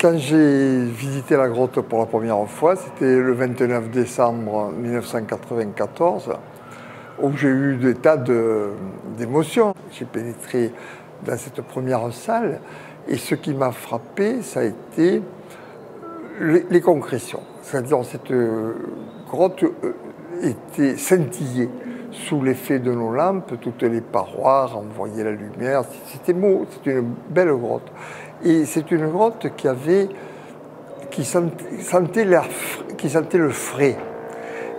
Quand j'ai visité la grotte pour la première fois, c'était le 29 décembre 1994, où j'ai eu des tas d'émotions. J'ai pénétré dans cette première salle et ce qui m'a frappé, ça a été les concrétions. C'est-à-dire cette grotte était scintillée sous l'effet de nos lampes, toutes les parois renvoyaient la lumière. C'était beau, c'était une belle grotte. Et c'est une grotte qui sentait le frais.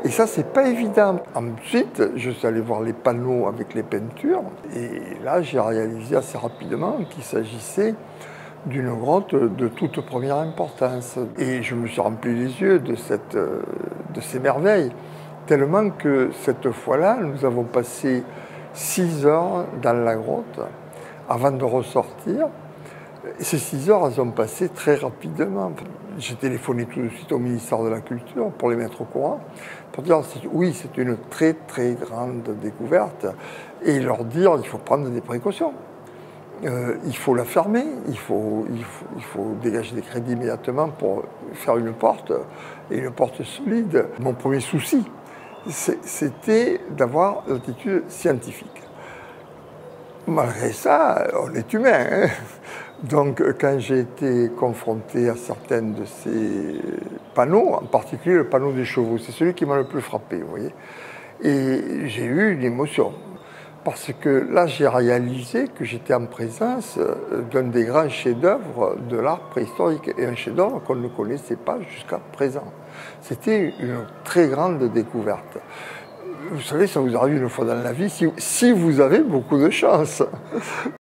Et ça, c'est pas évident. Ensuite, je suis allé voir les panneaux avec les peintures. Et là, j'ai réalisé assez rapidement qu'il s'agissait d'une grotte de toute première importance. Et je me suis rempli les yeux de ces merveilles. Tellement que cette fois-là, nous avons passé 6 heures dans la grotte avant de ressortir. Et ces 6 heures, elles ont passé très rapidement. J'ai téléphoné tout de suite au ministère de la Culture pour les mettre au courant, pour dire oui, c'est une très très grande découverte, et leur dire il faut prendre des précautions. Il faut la fermer, il faut dégager des crédits immédiatement pour faire une porte, et une porte solide. Mon premier souci, c'était d'avoir l'attitude scientifique. Malgré ça, on est humain. Hein. Donc, quand j'ai été confronté à certains de ces panneaux, en particulier le panneau des chevaux, c'est celui qui m'a le plus frappé, vous voyez. Et j'ai eu une émotion. Parce que là, j'ai réalisé que j'étais en présence d'un des grands chefs-d'œuvre de l'art préhistorique, et un chef-d'œuvre qu'on ne connaissait pas jusqu'à présent. C'était une très grande découverte. Vous savez, ça vous arrive une fois dans la vie si vous avez beaucoup de chance.